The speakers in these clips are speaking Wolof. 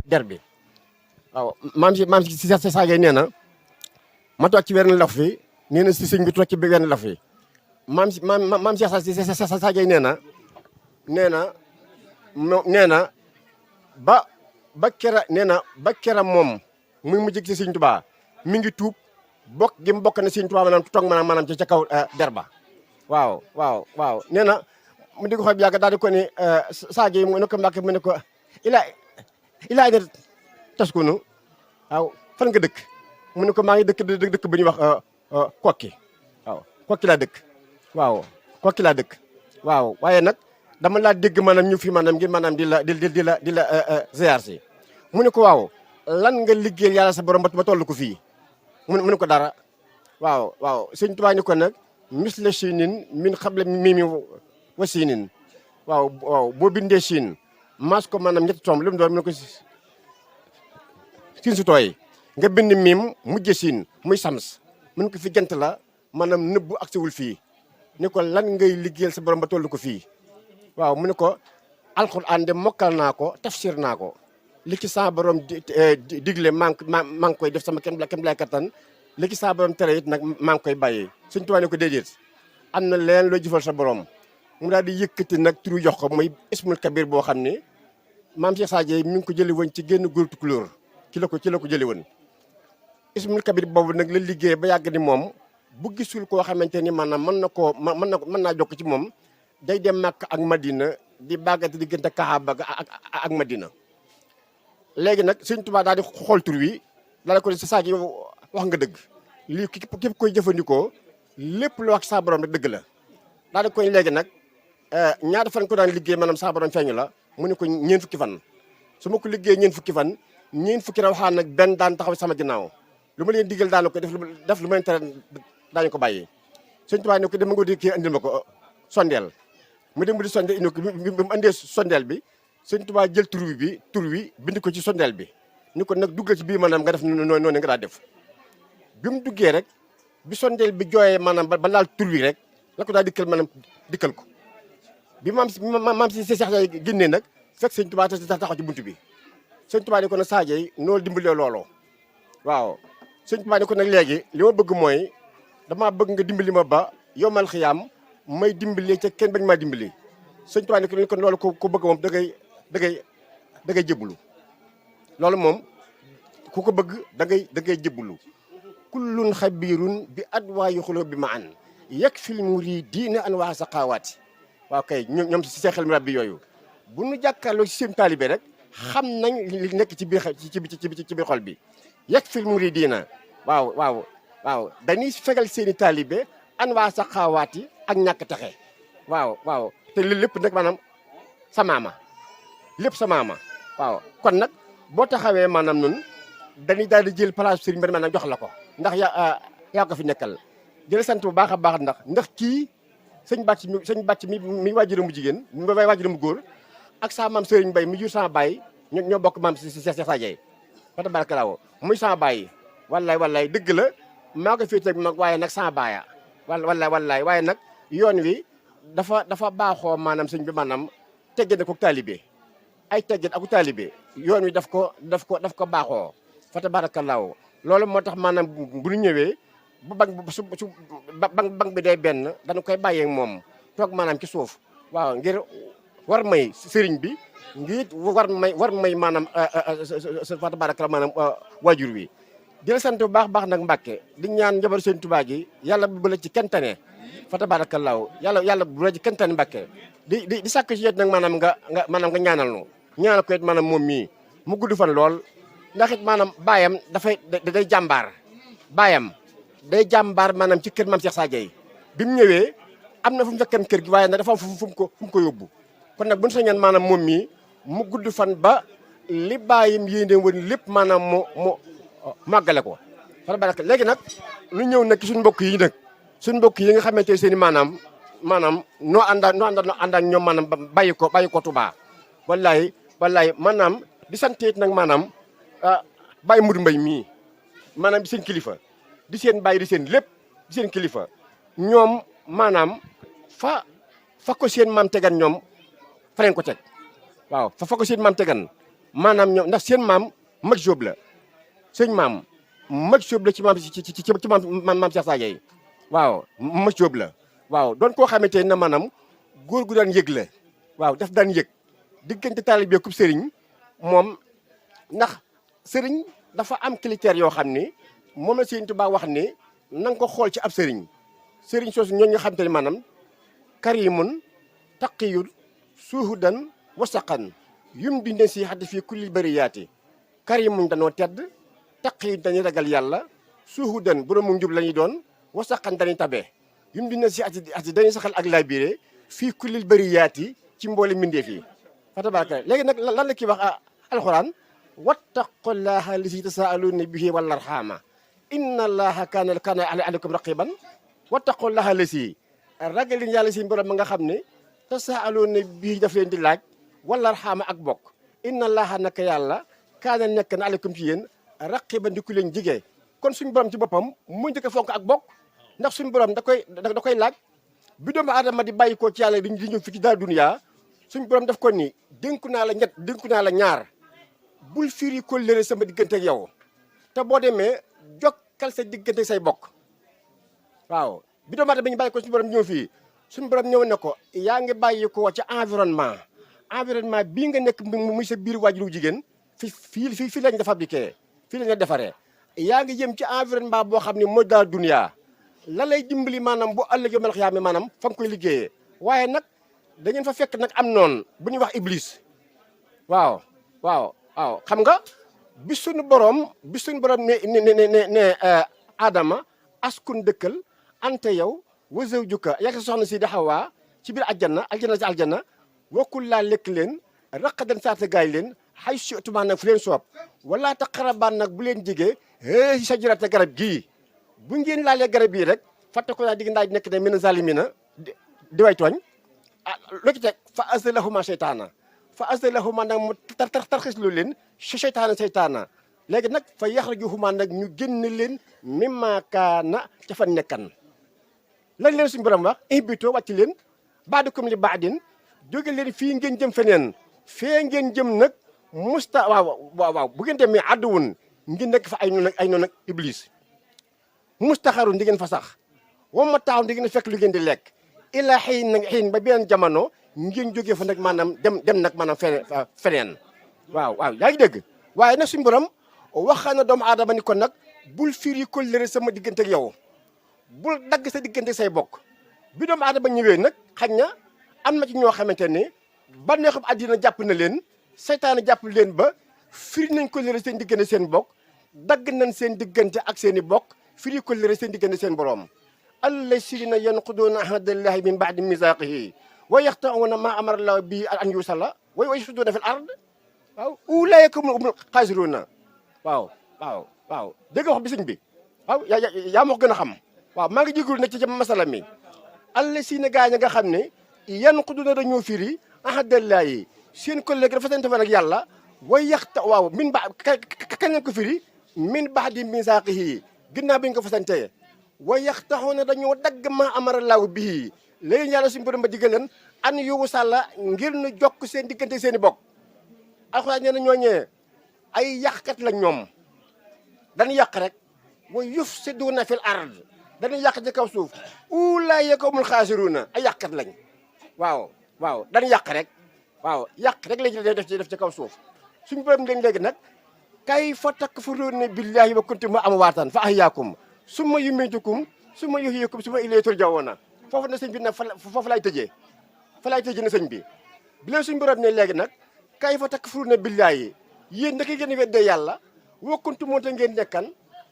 der bi waaw maam si saagay nee na ma toog ci wenn laf fi nee na si sëñ bi toog ci wenn laf fi maam si saagay nee na ba kera moom muy mujj ci sëñ Tuubaa mi ngi tuub bokk gi mu bokk na sëñ Tuubaa maanaam toog maanaam ci ca kaw der ba waaw nee na mu di ko xool yàgg daal di ko ni saagay mu ne ko Mbàkke mu ne ko ilaa de taskunu waaw fan nga dëkk mu ne ko maa ngi dëkk bu ñuy wax kokki waaw kokki laa dëkk waaw waaye nag dama laa dégg maanaam ñu fi maanaam ngir maanaam di la ziar si mu ne ko waaw lan nga liggéeyal yàlla sa borom ba toll ko fii mu ne ko dara waaw sëñ Tuubaa ni ko nag mis la chinin min xable mimi wa sinin waaw boo bindee Chine maas ko maanaam ñetti tomb lu mu doon mu ne ko siin su tooy nga bind miim mujj siin muy sams mun ko fi jant la maanaam nëbbu agsiwul fii ni ko lan ngay liggéeyal sa borom ba toll ko fii waaw mu ne ko alxuraan de mokkal naa ko tafsir naa ko li ci sa borom digle maa ngi koy def sama kem lay kattan li ci sa borom tere it nag maa ngi koy bàyyee Sëñ Tuubaa ne ko déedéet am na leen loo jëfal sa borom mu daal di yëkkati nag turu jox ko muy ismul kabir boo xam ne maam Cheikh Sadio mi ngi ko jëli woon ci génn góor tukulóor ci la ko jëli woon ismul kabir boobu nag la liggéey ba yàgg ni moom bu gisul koo xamante ni maanaam mën naa jokk ci moom day dem Makka ak Madina di bàggante diggante Kaaba ak Madina léegi nag Sëñ Tuubaa daal di xool tur wi daal ko sa Sadio yow wax nga dëgg lii képp koy jëfandikoo lépp lu wax sa borom rek dëgg la daal di koy léegi nag ñaata fan ko daan liggéey maanaam sa borom feeñu la mu ne ko ñeen fukki fan su ma ko liggéey ñeen fukki fan ñeen fukki rawaxaan nag benn daan taxaw sama ginnaaw lu ma leen digal daana ko def lu ma leen tere daañu ko bàyyi Sëñ Tuubaa ne ko dama nga di kii andil ma ko sondeel mu dem di sondeel indi ko bi mu andee sondeel bi Sëñ Tuubaa jël tur wi bind ko ci sondeel bi ni ko nag duggal ci biir maanaam nga def noonu nga daa def bi mu duggee rek bi sondeel bi jooyee maanaam ba laal tur wi rek la ko daal dikkal ko bi maam si Seex génnee nag fekk Sëñ Tuubaa taxaw ci buntu bi Sëñ Tuubaa ne ko nag Sadio noonu dimbalee looloo waaw Sëñ Tuubaa ne ko nag léegi li ma bëgg mooy damaa bëgg nga dimbali ma ba yomal xiyaam may dimbali ca kenn bañ maa dimbali Sëñ Tuubaa ne ko loolu ko bëgg moom da ngay jébbalu loolu moom ku ko bëgg da ngay jébbalu kullun xabirun bi adwaayi xuloo bi ma an yakfil muridiina an waa saqaawaati waaw kay ñoom si seen xel mi rabbi yooyu bu nu jàkkaarloo si seen taalibe rek xam nañ li nekk ci biir xol bi yakfil muridiina waaw dañuy fegal seeni taalibe an waa saqaawaati ak ñàkk taxe waaw te lépp nag maanaam sa maama lépp sa maama waaw kon nag boo taxawee maanaam nun dañuy daal di jël place sëriñ bi maanaam jox la ko ndax yaa ko fi nekkal jël sant bu baax a baax ndax kii sëñ bàcc mi waajuram bu jigéen mi waajuram bu góor ak sa maam sëriñ Mbay mi jur sama baay ñoo bokk maam si Seex Sadio fa tabaarakalaaw muy sama baay wallaay dëgg la maa ko féetee mag waaye nag sama baaya wallaay waaye nag yoon wi dafa baaxoo maanaam sëñ bi maanaam teggee na ko taalibe ay teggin ak taalibe yoon wi daf ko baaxoo fa tabaarakalaaw loolu moo tax maanaam bu ñu ñëwee bu bang bi day benn dañu koy bàyyee moom toog maanaam ci suuf waaw ngir war may sëriñ bi ngir war may maanaam fa tabaarakalaaw maanaam waajur wi di la sant bu baax nag Mbàkke di ñaan njabar Sëñ Tuubaa gi yàlla bu la ci kentane fa tabaarakalaaw yàlla bu la ci kentane Mbàkke di sàkk ci yet nag maanaam nga ñaanal nu ñaanal ko it maanaam moom mii mu gudd fan lool ndax it maanaam baayam day jàmbaar baayam day jàmbaar maanaam ci kër maam Cheikh Sadio bi mu ñëwee am na fu mu fekkan kër gi waaye nag dafa am fu mu ko yóbbu kon nag bu ñu sañoon maanaam moom mii mu gudd fan ba li baayam yéene woon lépp maanaam mu màggale ko fa baraka léegi nag lu ñëw nag ci suñu mbokk yi nga xamante ne seen i maanaam noo àndal ñoom maanaam bàyyi ko Touba wallaay maanaam di sant it nag maanaam Baye Mourou Mbaye mii maanaam di seen kilifa di seen bàyyi di seen lépp di seen kilifa ñoom maanaam fa ko seen maam tegan ñoom fa leen ko teg waaw fa ko seen maam tegan maanaam ñoom ndax seen maam mag Jóob la sëñ maam mag Jóob la ci maam ci maam Cheikh Sadio yi waaw mag Jóob la waaw doon koo xamante ne maanaam góor gu daan yëg la waaw daf daan yëg diggante taalibe kub sëriñ moom ndax sëriñ dafa am critères yoo xam ni moom la Sëriñ Tuubaa wax ni na nga ko xool ci ab sëriñ sëriñ soosu ñooñu nga xam te ne maanaam karimun taqiyul suhudan wasaqan yum di ne si xaddi fii kulli bariyaati karimun danoo tedd taqiyul dañuy ragal yàlla suhudan boroomu njub la ñuy doon wasaqan dañuy tabe yum di ne si ati dañuy saxal ak laabire fii kulli bariyaati ci mboole mbindeef yi fa tabaraka léegi nag lan la kii wax alxuraan wattaqullaha lisi tasaaluuna bihi wal arxaama inna allaha kaana alaykum raqiban wattaqullaha lisi ragalin yàlla si borom ma nga xam ne tasaaluuna bihi daf leen di laaj wal arxaama ak bokk inna allaha naka yàlla kaana nekk na alaykum ci yéen raqiban di ku leen jigee kon suñu borom ci boppam mu njëkk a fonk ak bokk ndax suñu borom da koy laaj bi doomu aadama di bàyyi ko ci yàlla di ñëw fi ci daal duniyaa suñu borom daf ko ni dénku naa la ñett dénku naa la ñaar bul firi ko lëre sama diggante ak yow te boo demee jokkal sa diggante say bokk waaw bi doomu aadama ñu bàyyi ko suñu borom ñëw fii suñu borom ñëw ne ko yaa ngi bàyyi ko ci environnement bii nga nekk muy sa biir waajuru jigéen fii lañ la fabriqué fii lañ la defaree yaa ngi jëm ci environnement boo xam ne mooy daal duniyaa la lay dimbali maanaam bu ëllëgee mel xiyaame maanaam fa nga koy liggéeyee waaye nag da ngeen fa fekk nag am noonu bu ñuy wax iblis waaw xam nga bi suñu borom ne Adama askun dëkkal ante yow wa zawjuka yak sa soxna si di Xawaa ci biir aljanna wakkul laa lekk leen raqadan saata gaay leen xay situmaa nag fu leen soob wala taqarabaan nag bu leen jigee sajarata garab gii bu ngeen laalee garab bii rek fàtte ko naa digg ndaa nekk ne mina zalimina di way tooñ loo ci teg fa azallahuma nag mu tarxis lu leen seytaana léegi nag fa yaxrajuhuma nag ñu génn leen mimma kaana ca fa nekkan lañ leen suñu borom wax ihbitu wàcc leen ba'dukum li ba'din jóge leen fii ngeen jëm feneen fee ngeen jëm nag waaw bu ngeen demee àdduwun ngeen nekk fa ay noonu nag iblis mustaxarun di ngeen fa sax wama taaw di ngeen fekk lu ngeen di lekk ila xiin ba beneen jamono ngeen jógee fa nag maanaam dem nag maanaam feneen waaw yaa ngi dégg waaye nag suñu borom wax na doomu aadama ni kon nag bul firi kóllëre sama diggante ak yow bul dagg sa diggante say bokk bi doomu aadama ñëwee nag xañ na am na ci ñoo xamante ne bànneexum àddina jàpp na leen seytaane jàpp leen ba firi nañ kóllëre seen diggante seen bokk dagg nañ seen diggante ak seen i bokk firi kóllëre seen diggante seen borom allazina yanquduuna ahdallahi min ba'di misaaqihi wa yaqta'uuna maa amara llaahu bihi an yusalla wa yufsiduuna fil ard waaw ulaa'ika humul xaasiruuna waaw dégg nga wax bi sëñ bi waaw yaa ma ko gën a xam waaw maa ngi jégalu nag ci masala mi allazina gaa ña nga xam ne yanquduuna dañoo firi ahdallahi seen collègue dafa sante fa nag yàlla way min ba kañ lañ ko firi min ba'di misaaqihi ginnaaw bi ñu ko fasantee wa yaxtaxuuna dañoo dagg ma amara laahu bii léegi yàlla suñu borom ba diggal leen an yowu sàlla ngir nu jokk seen diggante seen i bokk alxuraan nee na ñooñee ay yàqkat lañ ñoom dañu yàq rek wa yufsiduuna fil ard dañu yàq ci kaw suuf ulaa'ika humul xaasiruuna ay yàqkat lañ waaw dañu yàq rek yàq rek lañ def ci kaw suuf suñu borom leen léegi nag kayfa takfuruuna billaahi wa kuntum amwaatan fa ahyaakum summa yumiitukum summa yuhyikum summa ilayhi turja'uuna foofu na sëñ bi nag foofu laay tëjee na sëñ bi bi leen suñu borom ne léegi nag kayfa takfuruuna billaahi yéen naka ngeen weddee yàlla wa kuntum te ngeen nekkan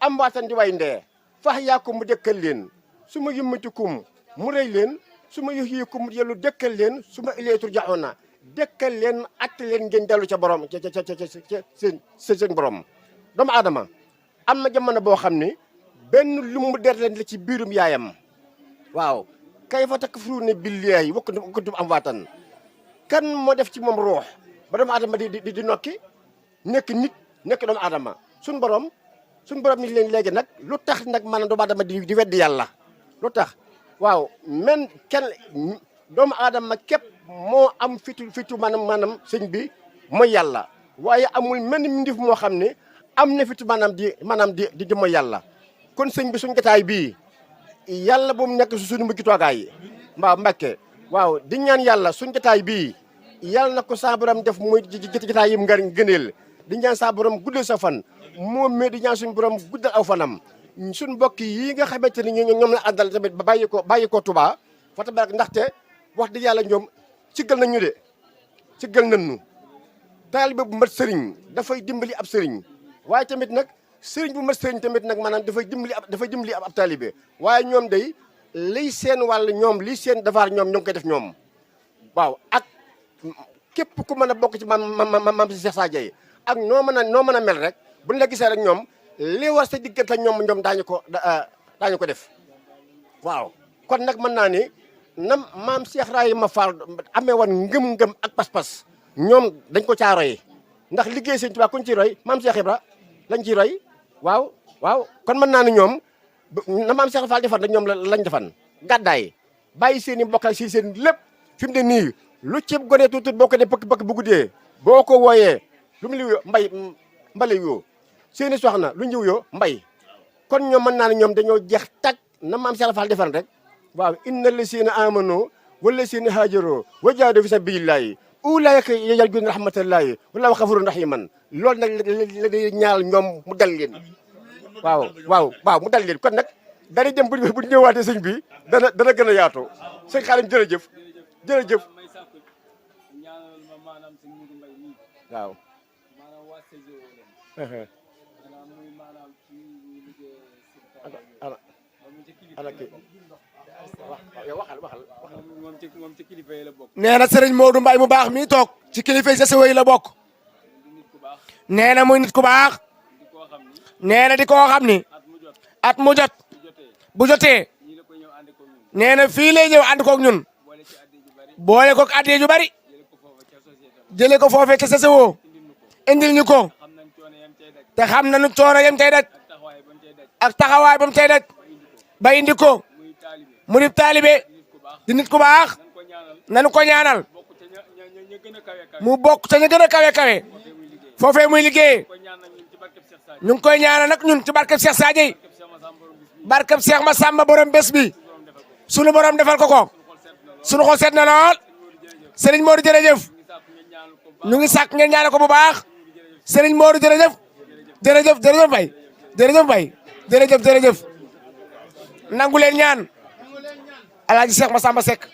amwaatan di way ndee fa ahyaakum mu dëkkal leen summa yumiitukum mu rëy leen summa yuhyikum mu yellu dëkkal leen summa ilayhi turja'uuna dëkkal leen atte leen ngeen dellu ca borom ca seen borom doomu aadama am na jamono boo xam ne benn lu mu der leen la ci biirum yaayam waaw kayfa takfuruuna billaahi wa kuntum amwaatan kan moo def ci moom ruux ba doomu aadama di nokki nekk nit nekk doomu aadama suñu borom ni leen léegi nag lu tax nag maanaam doomu aadama di weddi yàlla lu tax waaw men kenn doomu aadama képp moo am fitu maanaam sëñ bi mooy yàlla waaye amul mel ni mbindeef moo xam ne am na fit maanaam di mooy yàlla. kon sëñ bi suñ jotaay bii yàlla bu mu nekk su suñu mujj toogaay yi mbaa Mbàkke waaw di ñaan yàlla suñ jotaay bii yàlla na ko saa borom def muy jotaay yim ngar gëneel di ñaan saa borom guddal sa fan moom mi di ñaan suñu borom guddal aw fanam suñ mbokk yi nga xamante ni ñoom la àndal tamit ba bàyyi ko Touba fa tabarak ndaxte wax dëgg yàlla ñoom siggal nañ ñu de siggal nañ ñu taalibe bu mat sëriñ dafay dimbali ab sëriñ waaye tamit nag sëriñ bu mat sëriñ tamit nag maanaam dafay dimbali ab taalibe waaye ñoom day liy seen wàll ñoom liy seen devoir ñoom ñoo ngi koy def ñoom waaw ak képp ku mën a bokk ci maam si Cheikh Sadio ak noo mën a mel rek buñ la gisee rek ñoom li war sa diggante ñoom daañu ko def waaw kon nag mën naa ni nam maam Cheikh Ibrahima Fall amee woon ngëm-ngëm ak pas-pas ñoom dañ ko caa roy ndax liggéey Sëñ Tuubaa kuñ ciy roy maam Cheikh Ibra lañ ciy roy waaw kon mën naa ni ñoom na maam Cheikh Fall defan rek ñoom lañ defan gàddaay bàyyi seen i mbokk ak seen lépp fi mu ne nii lu ceeb gone tuuti boo ko dee pëkk bu guddee boo ko wooyee lu mu liw mbale yoo seen i soxna lu njiw yoo mbay kon ñoom mën naa ne ñoom dañoo jeex tag na maam Cheikh Fall defan rek waaw inna lasina amanu wala sina haajaro wa jaahadu fi sabilillahi ulaayka yarjuuna rahmatallahi wallaahu gafuurun rahiiman loolu nag la day ñaal ñoom mu dal leen waaw mu dal leen kon nag dara dem bu ñëwaatee sëñ bi dana gën a yaatu sëñ Xaadim jërëjëf waaw nee na sëriñ Modou Mbaye mu baax mi toog ci kilifa yi CCO yi la bokk. nee na muy nit ku baax. nee na di koo xam ni at mu jot bu jotee nee na fii lay ñëw ànd koog ñun boole koog addiya ju bari jëlee ko foofee ca CCO indil ñu ko te xam nañu coono yam cay daj ak taxawaay ba mu cay daj ba indi ko mu di taalibe di nit ku baax nanu ko ñaanal mu bokk ca ñu gën a kawe foofee muy liggéey ñu ngi koy ñaanal nag ñun ci barkeb Cheikh Sadio barkeb Cheikh Massamba borom bés bi sunu borom defal ko sunu xol seet na lool Serigne Modou jërëjëf ñu ngi sàkk ngeen ñaanal ko bu baax Serigne Modou jërëjëf Mbaye jërëjëf nangu leen ñaan Alaaji Cheikh Massamba Seck